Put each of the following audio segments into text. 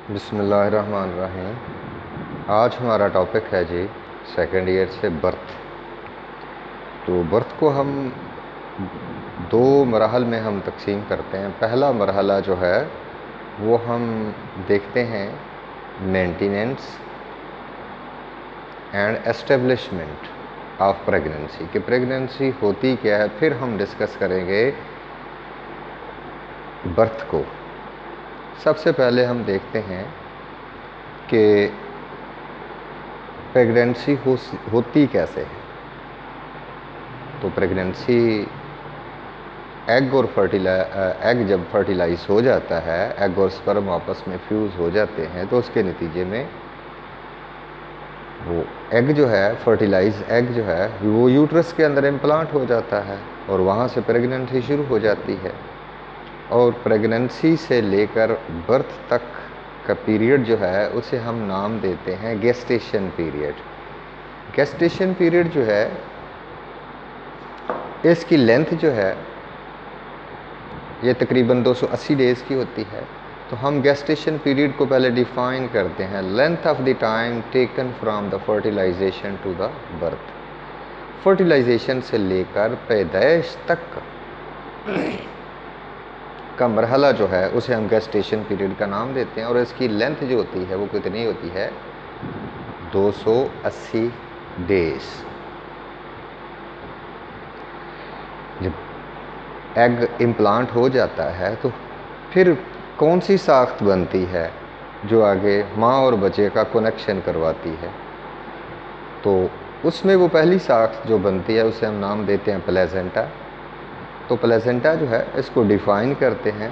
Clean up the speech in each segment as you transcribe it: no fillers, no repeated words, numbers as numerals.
बिस्मिल्लाहिर्रहमानिर्रहीम। आज हमारा टॉपिक है जी सेकेंड ईयर से बर्थ। तो बर्थ को हम दो मराहल में हम तकसीम करते हैं। पहला मरहला जो है वो हम देखते हैं maintenance and establishment of pregnancy कि प्रेगनेंसी होती क्या है। फिर हम डिस्कस करेंगे बर्थ को। सबसे पहले हम देखते हैं कि प्रेगनेंसी होती कैसे है। तो प्रेगनेंसी एग जब फर्टिलाइज हो जाता है, एग और स्पर्म आपस में फ्यूज़ हो जाते हैं, तो उसके नतीजे में वो एग जो है, फर्टिलाइज एग जो है, वो यूट्रस के अंदर इम्प्लांट हो जाता है और वहाँ से प्रेगनेंसी शुरू हो जाती है। और प्रेगनेंसी से लेकर बर्थ तक का पीरियड जो है उसे हम नाम देते हैं गेस्टेशन पीरियड। गेस्टेशन पीरियड जो है, इसकी लेंथ जो है ये तकरीबन 280 डेज़ की होती है। तो हम गेस्टेशन पीरियड को पहले डिफ़ाइन करते हैं, length of the time taken from the fertilization to the birth. Fertilization से लेकर पैदाइश तक का मरहला जो है उसे हम गेस्टेशन पीरियड का नाम देते हैं। और इसकी लेंथ जो होती है वो कितनी होती है? 280 डेज़। जब एग इम्प्लांट हो जाता है तो फिर कौन सी साख्त बनती है जो आगे माँ और बच्चे का कनेक्शन करवाती है? तो उसमें वो पहली साख्त जो बनती है उसे हम नाम देते हैं प्लेसेंटा। तो प्लेसेंटा जो है इसको डिफ़ाइन करते हैं।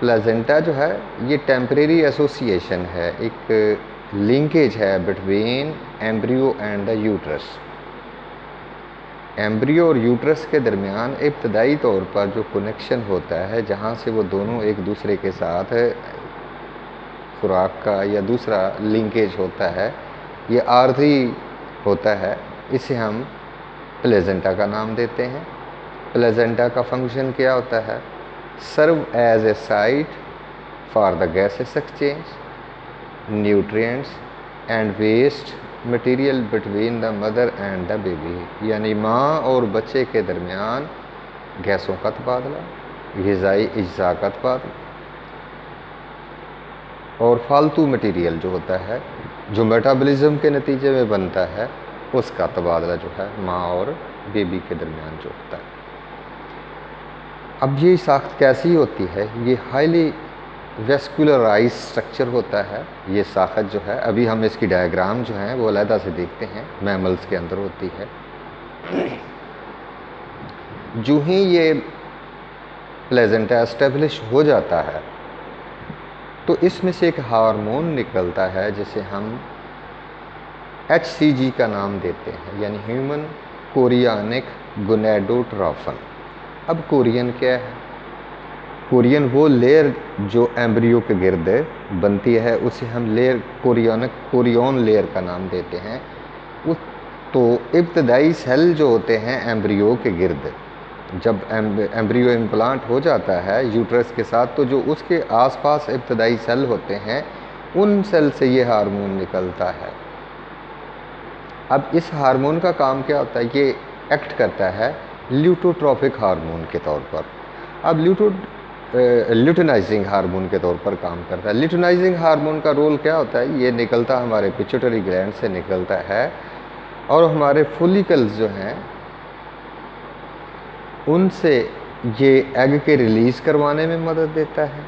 प्लेसेंटा जो है ये टेम्परेरी एसोसिएशन है, एक लिंकेज है between embryo and the uterus. Embryo और यूट्रस के दरमियान इब्तदाई तौर पर जो कनेक्शन होता है, जहाँ से वो दोनों एक दूसरे के साथ खुराक का या दूसरा लिंकेज होता है, ये आर्जी होता है, इसे हम प्लेसेंटा का नाम देते हैं। प्लेसेंटा का फंक्शन क्या होता है? Serve as a site for the gases exchange, nutrients and waste material between the mother and the baby. यानी माँ और बच्चे के दरमियान गैसों का तबादला, ग़िज़ाई अज्जा का तबादला और फालतू मटेरियल जो होता है, जो मेटाबॉलिज्म के नतीजे में बनता है, उसका तबादला जो है माँ और बेबी के दरमियान जो होता है। अब ये साख्त कैसी होती है? ये हाईली वेस्कुलराइज स्ट्रक्चर होता है। ये साख्त जो है, अभी हम इसकी डायग्राम जो है वो अलहदा से देखते हैं, मैमल्स के अंदर होती है। जो ही ये प्लेसेंटा एस्टेब्लिश हो जाता है तो इसमें से एक हार्मोन निकलता है जिसे हम HCG का नाम देते हैं, यानी ह्यूमन कोरियानिक गोनेडोट्रोफिन। अब कोरियन क्या है? कोरियन वो लेयर जो एम्ब्रियो के गिर्द बनती है उसे हम कोरियन लेयर का नाम देते हैं। वो तो इब्तदाई सेल जो होते हैं एम्ब्रियो के गिर्द, जब एम्ब्रियो इम्प्लांट हो जाता है यूट्रस के साथ, तो जो उसके आसपास इब्तदाई सेल होते हैं उन सेल से ये हार्मोन निकलता है। अब इस हार्मोन का काम क्या होता है? ये एक्ट करता है ल्यूटोट्रोफिक हार्मोन के तौर पर। अब ल्यूटेनाइजिंग हार्मोन के तौर पर काम करता है। ल्यूटेनाइजिंग हार्मोन का रोल क्या होता है? ये निकलता हमारे पिट्यूटरी ग्लैंड से निकलता है और हमारे फोलिकल्स जो हैं उनसे ये एग के रिलीज़ करवाने में मदद देता है।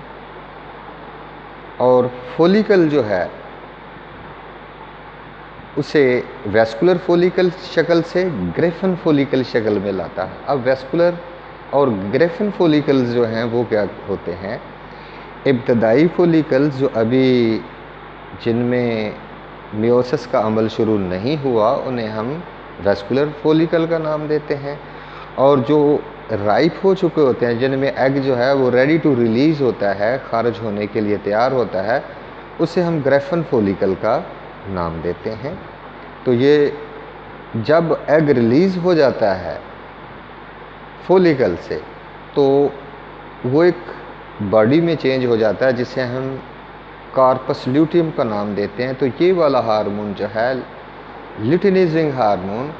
और फोलिकल जो है उसे वेस्कुलर फोलिकल शक्ल से ग्रेफन फोलिकल शक्ल में लाता है। अब वेस्कुलर और ग्रेफन फोलिकल्स जो हैं वो क्या होते हैं? इब्तदाई फोलिकल्स जो अभी जिनमें मियोसिस का अमल शुरू नहीं हुआ उन्हें हम वेस्कुलर फोलिकल का नाम देते हैं। और जो राइप हो चुके होते हैं, जिनमें एग जो है वो रेडी टू रिलीज़ होता है, खारिज होने के लिए तैयार होता है, उसे हम ग्रेफन फोलिकल का नाम देते हैं। तो ये जब एग रिलीज़ हो जाता है फोलिकल से तो वो एक बॉडी में चेंज हो जाता है जिसे हम कार्पस ल्यूटियम का नाम देते हैं। तो ये वाला हार्मोन जो है ल्यूटिनाइजिंग हार्मोन,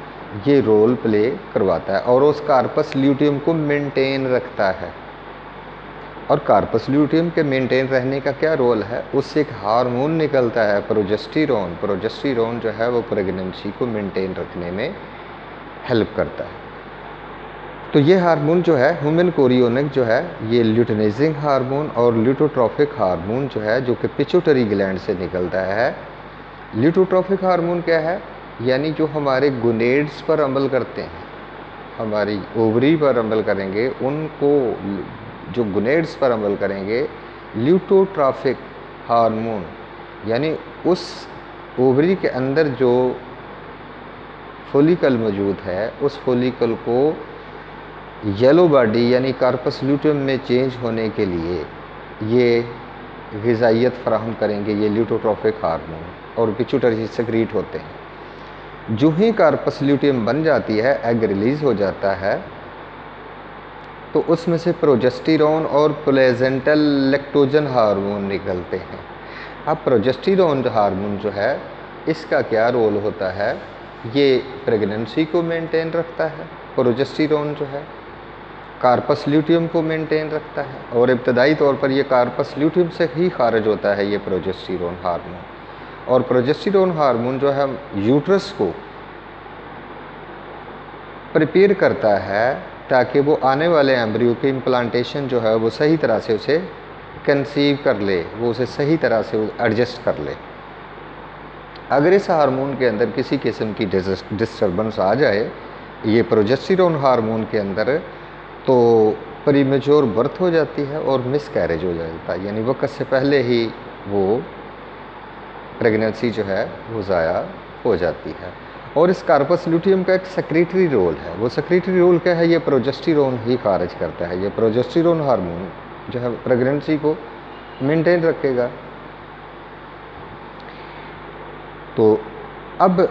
ये रोल प्ले करवाता है और उस कार्पस ल्यूटियम को मेंटेन रखता है। और कार्पस ल्यूटियम के मेंटेन रहने का क्या रोल है, उससे एक हार्मोन निकलता है प्रोजेस्टेरॉन। प्रोजेस्टेरॉन जो है वो प्रेगनेंसी को मेंटेन रखने में हेल्प करता है। तो ये हार्मोन जो है ह्यूमन कोरियोनिक जो है, ये ल्यूटिनाइजिंग हार्मोन और ल्यूटोट्रॉफिक हार्मोन जो है, जो कि पिट्यूटरी ग्लैंड से निकलता है। ल्यूटोट्रॉफिक हार्मोन क्या है, यानी जो हमारे गोनेड्स पर अमल करते हैं, हमारी ओवरी पर अमल करेंगे, उनको जो गोनेड्स पर अमल करेंगे, ल्यूटोट्रॉफिक हार्मोन यानी उस ओवरी के अंदर जो फोलिकल मौजूद है, उस फोलिकल को येलो बॉडी यानी कार्पस ल्यूटियम में चेंज होने के लिए ये ग़िज़ाइयत फराहम करेंगे, ये ल्यूटोट्रॉफिक हार्मोन, और पिट्यूटरी से सेक्रीट होते हैं। जो ही कार्पस ल्यूटियम बन जाती है, एग रिलीज़ हो जाता है, तो उसमें से प्रोजेस्टेरॉन और प्लेजेंटल लैक्टोजन हार्मोन निकलते हैं। अब प्रोजेस्टेरॉन हार्मोन जो है, इसका क्या रोल होता है, ये प्रेगनेंसी को मेंटेन रखता है। प्रोजेस्टेरॉन जो है कार्पस ल्यूटियम को मेंटेन रखता है, और इब्तदाई तौर पर ये कार्पस ल्यूटियम से ही खारिज होता है ये प्रोजेस्टेरॉन हार्मोन। और प्रोजेस्टेरॉन हार्मोन जो है यूट्रस को प्रिपेयर करता है ताकि वो आने वाले एम्ब्रियो की इम्प्लांटेशन जो है वो सही तरह से उसे कंसीव कर ले, वो उसे सही तरह से एडजस्ट कर ले। अगर इस हार्मोन के अंदर किसी किस्म की डिस्टर्बेंस आ जाए, ये प्रोजेस्टेरॉन हार्मोन के अंदर, तो प्रीमेच्योर बर्थ हो जाती है और मिसकैरेज हो जाता है, यानी वक्त से पहले ही वो प्रेगनेंसी जो है वो ज़ाया हो जाती है। और इस कार्पस ल्यूटियम का एक सेक्रेटरी रोल है। वो सेक्रेटरी रोल क्या है, ये प्रोजेस्टेरॉन ही खारिज करता है। ये प्रोजेस्टेरॉन हार्मोन जो है प्रेगनेंसी को मेंटेन रखेगा। तो अब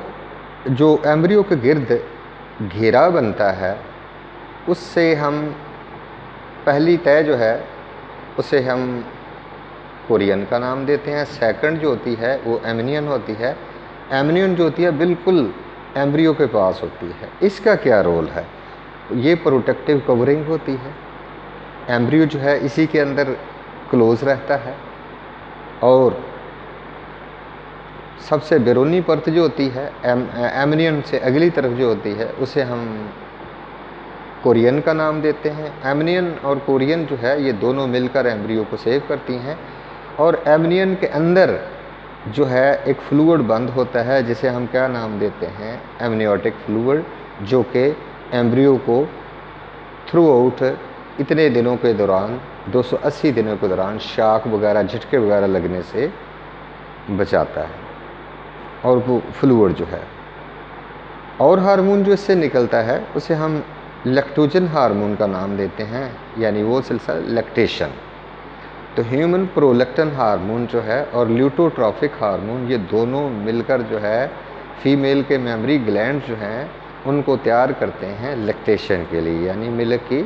जो एम्ब्रियो के गिर्द घेरा बनता है, उससे हम पहली तय जो है उसे हम कोरियन का नाम देते हैं। सेकंड जो होती है वो एमनियन होती है। एमनियन जो होती है बिल्कुल एम्ब्रियो के पास होती है। इसका क्या रोल है, ये प्रोटेक्टिव कवरिंग होती है। एम्ब्रियो जो है इसी के अंदर क्लोज रहता है, और सबसे बैरूनी परत जो होती है एमनियन से अगली तरफ जो होती है, उसे हम कोरियन का नाम देते हैं। एमनियन और कोरियन जो है ये दोनों मिलकर एम्ब्रियो को सेव करती हैं। और एमनियन के अंदर जो है एक फ्लूइड बंद होता है, जिसे हम क्या नाम देते हैं, एमनियोटिक फ्लूइड, जो कि एम्ब्रियो को थ्रू आउट इतने दिनों के दौरान, 280 दिनों के दौरान शॉक वगैरह, झटके वगैरह लगने से बचाता है। और वो फ्लूइड जो है, और हार्मोन जो इससे निकलता है उसे हम लैक्टोजन हार्मोन का नाम देते हैं, यानी वो सिलसिला लैक्टेशन। तो ह्यूमन प्रोलैक्टिन हार्मोन जो है और ल्यूटोट्रॉफिक हार्मोन, ये दोनों मिलकर जो है फीमेल के मेमरी ग्लैंड जो हैं उनको तैयार करते हैं लैक्टेशन के लिए, यानी मिल्क की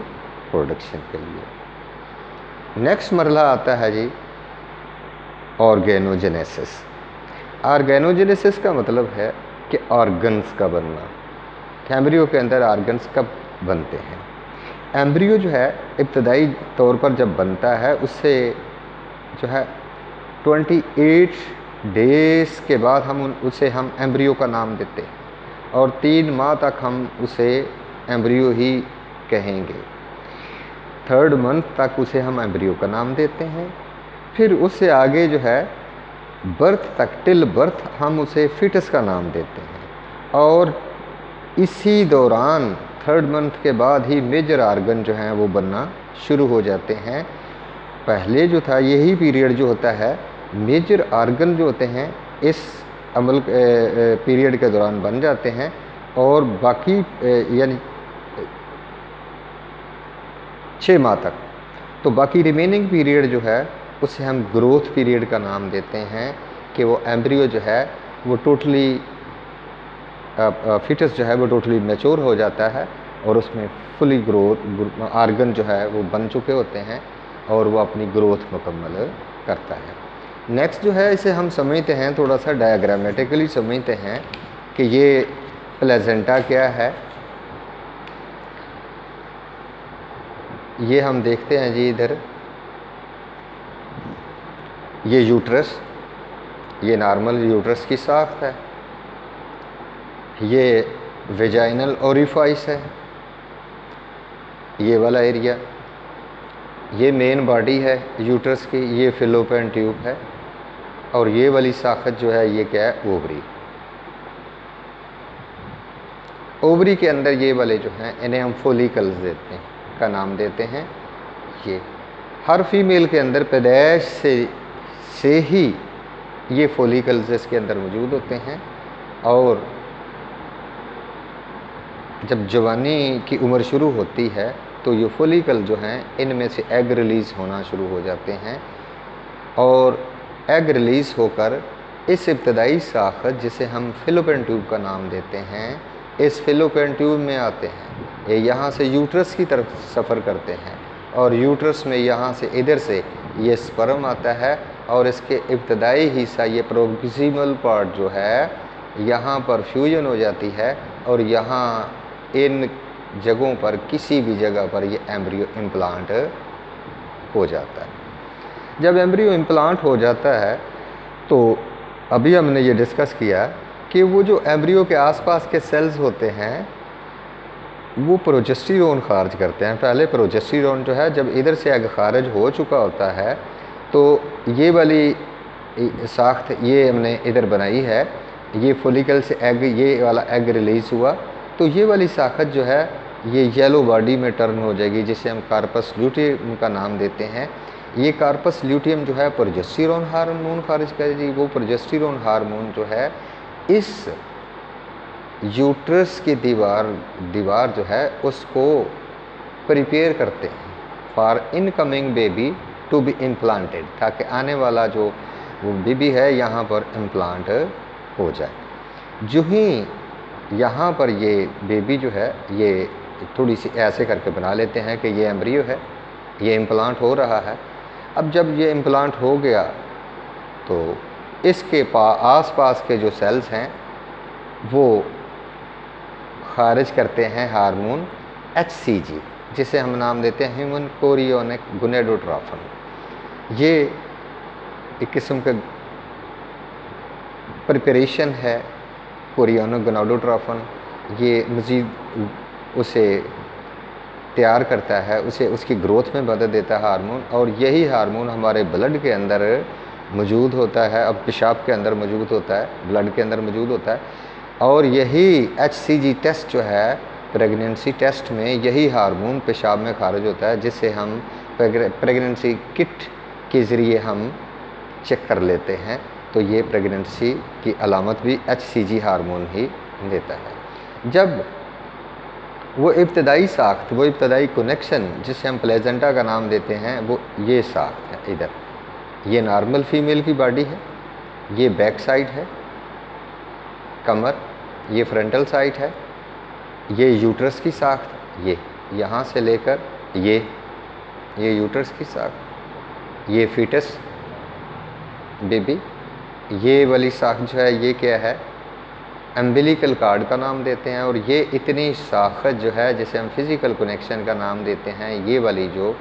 प्रोडक्शन के लिए। नेक्स्ट मरला आता है जी ऑर्गेनोजेनेसिस। ऑर्गेनोजेनेसिस का मतलब है कि ऑर्गन्स का बनना। एम्ब्रियो के अंदर ऑर्गन्स कब बनते हैं? एम्ब्रियो जो है इब्तदाई तौर पर जब बनता है, उससे जो है 28 डेज़ के बाद उसे हम एम्ब्रियो का नाम देते हैं, और 3 माह तक हम उसे एम्ब्रियो ही कहेंगे। 3rd मंथ तक उसे हम एम्ब्रियो का नाम देते हैं। फिर उससे आगे जो है बर्थ तक, टिल बर्थ, हम उसे फिटस का नाम देते हैं। और इसी दौरान 3rd मंथ के बाद ही मेजर आर्गन जो हैं वो बनना शुरू हो जाते हैं। पहले जो था यही पीरियड जो होता है, मेजर आर्गन जो होते हैं इस अमल पीरियड के दौरान बन जाते हैं, और बाकी यानी 6 माह तक। तो बाकी रिमेनिंग पीरियड जो है उसे हम ग्रोथ पीरियड का नाम देते हैं, कि वो एम्ब्रियो जो है वो टोटली फिटस जो है वो टोटली मैच्योर हो जाता है, और उसमें फुली ग्रोथ आर्गन जो है वो बन चुके होते हैं, और वो अपनी ग्रोथ मुकम्मल करता है। नेक्स्ट जो है इसे हम समझते हैं, थोड़ा सा डायग्रामेटिकली समझते हैं कि ये प्लेजेंटा क्या है। ये हम देखते हैं जी, इधर ये यूट्रस, ये नॉर्मल यूट्रस की साख्त है, ये वेजाइनल ओरिफाइस है, ये वाला एरिया, ये मेन बॉडी है यूट्रस की, ये फिलोपियन ट्यूब है, और ये वाली साखत जो है ये क्या है, ओवरी। ओवरी के अंदर ये वाले जो हैं इन्हें हम फोलिकल्स देते हैं, का नाम देते हैं। ये हर फीमेल के अंदर पैदाइश से ही ये फोलिकल्स इसके अंदर मौजूद होते हैं, और जब जवानी की उम्र शुरू होती है तो ये फोलिकल जो हैं इनमें से एग रिलीज़ होना शुरू हो जाते हैं, और एग रिलीज़ होकर इस इब्तदाई साखत जिसे हम फिलोपियन ट्यूब का नाम देते हैं, इस फिलोपियन ट्यूब में आते हैं। ये यहाँ से यूट्रस की तरफ सफ़र करते हैं, और यूट्रस में यहाँ से इधर से ये स्पर्म आता है, और इसके इब्तदाई हिस्सा ये प्रोक्सिमल पार्ट जो है यहाँ पर फ्यूजन हो जाती है, और यहाँ इन जगहों पर किसी भी जगह पर ये एम्ब्रियो इम्प्लांट हो जाता है। जब एम्ब्रियो इम्प्लांट हो जाता है तो अभी हमने ये डिस्कस किया कि वो जो एम्ब्रियो के आसपास के सेल्स होते हैं वो प्रोजेस्टेरोन खारिज करते हैं। पहले प्रोजेस्टेरोन जो है जब इधर से एग खारिज हो चुका होता है तो ये वाली साख्त ये हमने इधर बनाई है, ये फोलिकल से एग, ये वाला एग रिलीज़ हुआ तो ये वाली साखत जो है ये येलो बॉडी में टर्न हो जाएगी, जिसे हम कार्पस ल्यूटियम का नाम देते हैं। ये कार्पस ल्यूटियम जो है प्रोजेस्टेरोन हार्मोन खारिज करेगी। वो प्रोजेस्टेरोन हार्मोन जो है इस यूट्रस की दीवार जो है उसको प्रिपेयर करते हैं for incoming baby to be implanted, ताकि आने वाला जो वो बेबी है यहाँ पर इम्प्लांट हो जाए। जो ही यहाँ पर ये बेबी जो है ये थोड़ी सी ऐसे करके बना लेते हैं कि ये एम्ब्रियो है, ये इम्प्लांट हो रहा है। अब जब ये इम्प्लांट हो गया तो इसके आस-पास के जो सेल्स हैं वो खारिज करते हैं हार्मोन HCG, जिसे हम नाम देते हैं ह्यूमन कोरियोनिक गोनेडोट्रोफिन। ये एक किस्म का प्रिपरेशन है कोरियोनिक गोनेडोट्रोफिन। ये मज़ीद उसे तैयार करता है, उसे उसकी ग्रोथ में मदद देता है हार्मोन, और यही हार्मोन हमारे ब्लड के अंदर मौजूद होता है। अब पेशाब के अंदर मौजूद होता है, ब्लड के अंदर मौजूद होता है, और यही HCG टेस्ट जो है प्रेगनेंसी टेस्ट में यही हार्मोन पेशाब में खारिज होता है, जिससे हम प्रेगनेंसी किट के ज़रिए हम चेक कर लेते हैं। तो ये प्रेगनेंसी की अलामत भी HCG हार्मोन ही देता है। जब वो इब्तदाई साख्त, वो इब्तदाई कनेक्शन जिसे हम प्लेजेंटा का नाम देते हैं, वो ये साख्त है। इधर ये नॉर्मल फीमेल की बॉडी है, ये बैक साइड है कमर, ये फ्रंटल साइड है, ये यूट्रस की साख्त, ये यहाँ से लेकर ये यूट्रस की साख्त, ये फीटस बेबी, ये वाली साख्त जो है ये क्या है, अम्बिलिकल कार्ड का नाम देते हैं। और ये इतनी साख्त जो है जिसे हम फिज़िकल कनेक्शन का नाम देते हैं, ये वाली जो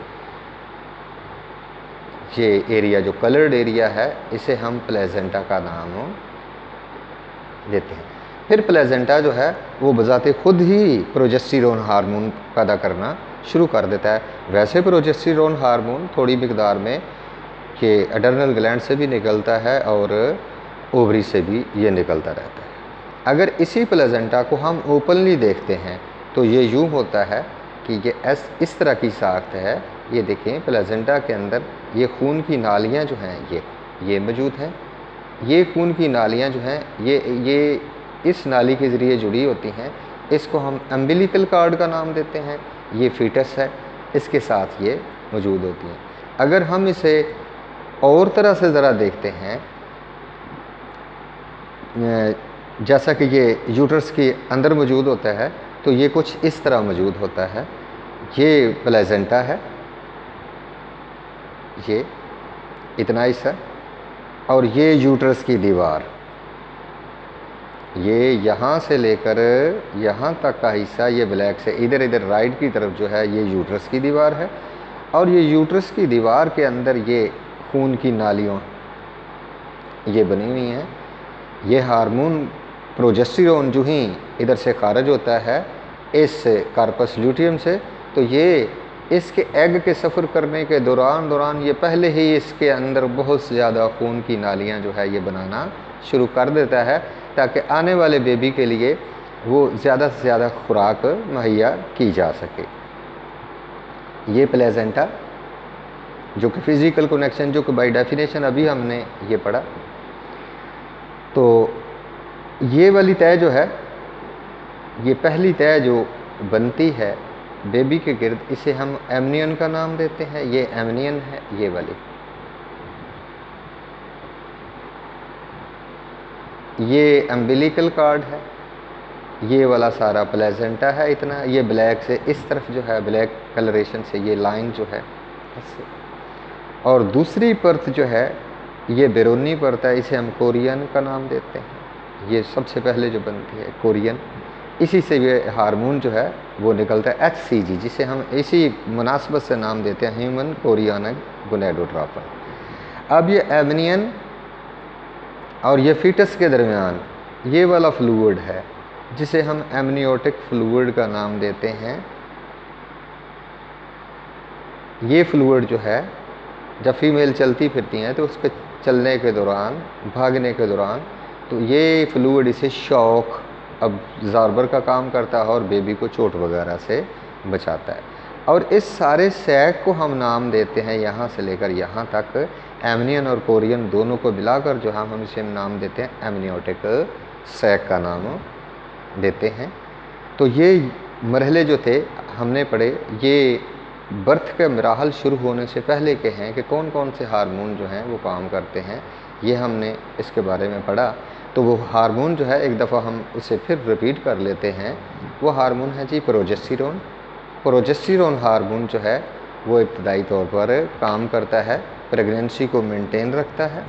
ये एरिया जो कलर्ड एरिया है इसे हम प्लेजेंटा का नाम देते हैं। फिर प्लेजेंटा जो है वो बज़ाते खुद ही प्रोजेस्टेरोन हार्मोन पैदा करना शुरू कर देता है। वैसे प्रोजेस्टेरोन हार्मोन थोड़ी मिकदार में कि एडर्नल ग्लैंड से भी निकलता है और ओवरी से भी ये निकलता रहता है। अगर इसी प्लेजेंटा को हम ओपनली देखते हैं तो ये यूँ होता है कि ये इस तरह की साख्त है। ये देखें प्लेजेंटा के अंदर ये खून की नालियाँ जो हैं ये मौजूद हैं। ये खून की नालियाँ जो हैं ये इस नाली के ज़रिए जुड़ी होती हैं। इसको हम अम्बिलिकल कार्ड का नाम देते हैं। ये फीटस है, इसके साथ ये मौजूद होती हैं। अगर हम इसे और तरह से ज़रा देखते हैं, जैसा कि ये यूट्रस के अंदर मौजूद होता है तो ये कुछ इस तरह मौजूद होता है। ये प्लेजेंटा है, ये इतना हिस्सा, और ये यूट्रस की दीवार, ये यहाँ से लेकर यहाँ तक का हिस्सा, ये ब्लैक से इधर इधर राइट की तरफ जो है ये यूट्रस की दीवार है। और ये यूट्रस की दीवार के अंदर ये खून की नालियों ये बनी हुई हैं। ये हार्मोन प्रोजेस्टेरोन जो ही इधर से खारिज होता है इस कार्पस ल्यूटियम से, तो ये इसके एग के सफ़र करने के दौरान ये पहले ही इसके अंदर बहुत ज़्यादा खून की नालियाँ जो है ये बनाना शुरू कर देता है, ताकि आने वाले बेबी के लिए वो ज़्यादा से ज़्यादा खुराक मुहैया की जा सके। ये प्लेजेंटा जो कि फिज़िकल कनेक्शन, जो कि बाय डेफिनेशन अभी हमने ये पढ़ा, तो ये वाली तय जो है, ये पहली तय जो बनती है बेबी के गिर्द, इसे हम एमनियन का नाम देते हैं। ये एमनियन है, ये वाली। ये अम्बिलिकल कार्ड है, ये वाला सारा प्लेजेंटा है इतना। ये ब्लैक से इस तरफ जो है, ब्लैक कलरेशन से ये लाइन जो है ऐसे। और दूसरी परत जो है ये बेरोनी परत है, इसे हम कोरियन का नाम देते हैं। ये सबसे पहले जो बनती है कोरियन, इसी से ये हार्मोन जो है वो निकलता है HCG, जिसे हम इसी मुनासबत से नाम देते हैं ह्यूमन कोरियनिक गोनेडोट्रोफिन। अब ये एमनियन और ये फीटस के दरमियान ये वाला फ्लूइड है, जिसे हम एमनियोटिक फ्लूइड का नाम देते हैं। ये फ्लूइड जो है, जब फीमेल चलती फिरती हैं तो उसके चलने के दौरान, भागने के दौरान, तो ये फ्लूइड इसे शॉक अब्जॉर्बर का काम करता है और बेबी को चोट वगैरह से बचाता है। और इस सारे सैक को हम नाम देते हैं, यहाँ से लेकर यहाँ तक एमनियन और कोरियन दोनों को मिलाकर जो हम इसे नाम देते हैं एमनियोटिक सैक का नाम देते हैं। तो ये मरहले जो थे हमने पढ़े, ये बर्थ के मराहल शुरू होने से पहले के हैं कि कौन कौन से हार्मोन जो हैं वो काम करते हैं, ये हमने इसके बारे में पढ़ा। तो वो हार्मोन जो है, एक दफ़ा हम उसे फिर रिपीट कर लेते हैं। वो हार्मोन है जी प्रोजेस्टेरोन। प्रोजेस्टेरोन हार्मोन जो है वो इब्तदाई तौर पर काम करता है, प्रेगनेंसी को मेंटेन रखता है,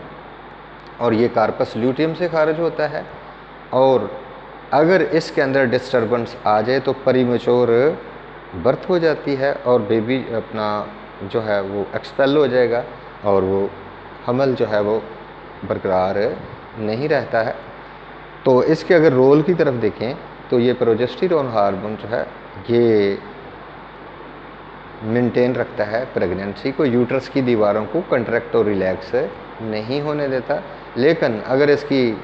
और ये कार्पस ल्यूटियम से खारिज होता है। और अगर इसके अंदर डिस्टर्बेंस आ जाए तो प्रीमेच्योर बर्थ हो जाती है और बेबी अपना जो है वो एक्सपेल हो जाएगा और वो हमल जो है वो बरकरार नहीं रहता है। तो इसके अगर रोल की तरफ देखें तो ये प्रोजेस्टेरोन हार्मोन जो है ये मेंटेन रखता है प्रेगनेंसी को, यूट्रस की दीवारों को कंट्रैक्ट और रिलैक्स नहीं होने देता। लेकिन अगर इसकी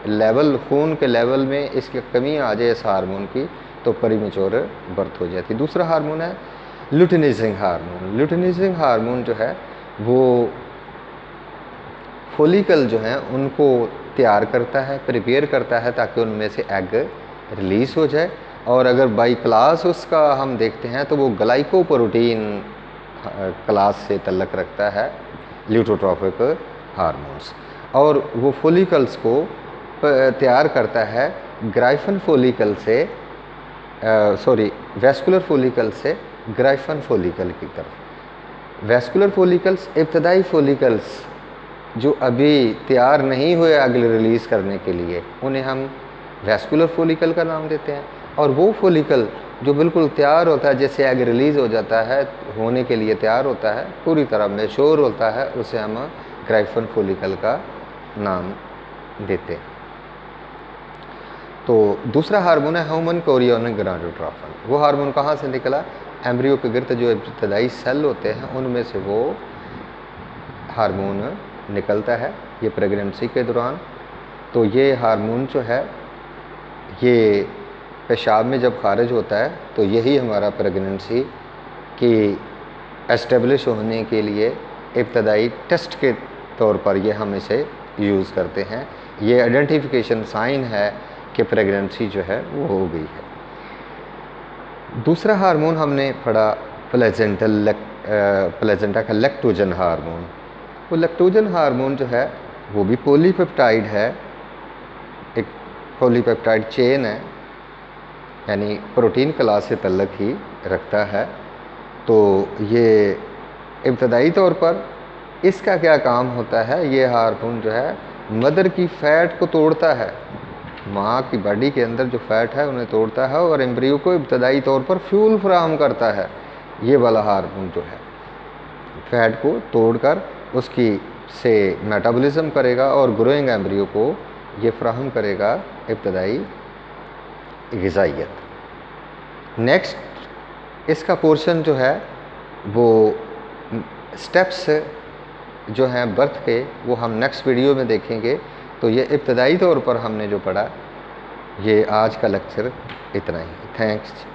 लेवल, खून के लेवल में इसकी कमी आ जाए इस हार्मोन की, तो प्रीमेच्योर बर्थ हो जाती है। दूसरा हार्मोन है लुटेनाइजिंग हार्मोन। लुटेनाइजिंग हार्मोन जो है वो फोलिकल जो हैं उनको तैयार करता है, प्रिपेयर करता है, ताकि उनमें से एग रिलीज़ हो जाए। और अगर बाई क्लास उसका हम देखते हैं तो वो ग्लाइकोप्रोटीन क्लास से तल्लक रखता है, ल्यूकोट्रोफिक हार्मोन्स। और वो फोलिकल्स को तैयार करता है ग्राइफन फोलिकल से, वैस्कुलर फोलिकल से ग्राइफन फोलिकल की तरफ। वैस्कुलर फोलिकल्स इब्तदाई फोलिकल्स जो अभी तैयार नहीं हुए एग रिलीज़ करने के लिए, उन्हें हम वैस्कुलर फोलिकल का नाम देते हैं। और वो फोलिकल जो बिल्कुल तैयार होता है, जैसे एग रिलीज़ हो जाता है, होने के लिए तैयार होता है, पूरी तरह मैच्योर होता है, उसे हम ग्राइफन फोलिकल का नाम देते हैं। तो दूसरा हार्मोन है ह्यूमन कोरियनिक गोनाडोट्रोफिन। वो हार्मोन कहाँ से निकला? एम्ब्रियो के गिर्द जो इब्तदाई सेल होते हैं उनमें से वो हार्मोन निकलता है ये प्रेगनेंसी के दौरान। तो ये हार्मोन जो है ये पेशाब में जब खारिज होता है तो यही हमारा प्रेगनेंसी की एस्टेब्लिश होने के लिए इब्तदाई टेस्ट के तौर पर ये हम इसे यूज़ करते हैं। ये आइडेंटिफिकेशन साइन है कि प्रेगनेंसी जो है वो हो गई है। दूसरा हार्मोन हमने पढ़ा प्लेजेंटा का लैक्टोजन हार्मोन। वो लैक्टोजन हार्मोन जो है वो भी पॉलीपेप्टाइड है, एक पॉलीपेप्टाइड चेन है, यानी प्रोटीन क्लास से तल्लक ही रखता है। तो ये इब्तदाई तौर पर इसका क्या काम होता है, ये हार्मोन जो है मदर की फैट को तोड़ता है, माँ की बॉडी के अंदर जो फैट है उन्हें तोड़ता है और एम्ब्रियो को इब्तदाई तौर पर फ्यूल फराहम करता है। ये वाला हार्मोन जो है फैट को तोड़कर उसकी से मेटाबॉलिज्म करेगा और ग्रोइंग एम्ब्रियो को ये फ्राहम करेगा इब्तदाई ग़िज़ाइयत। नेक्स्ट इसका पोर्शन जो है वो स्टेप्स जो हैं बर्थ के, वो हम नेक्स्ट वीडियो में देखेंगे। तो ये इब्तदाई तौर पर हमने जो पढ़ा, ये आज का लेक्चर इतना ही। थैंक्स।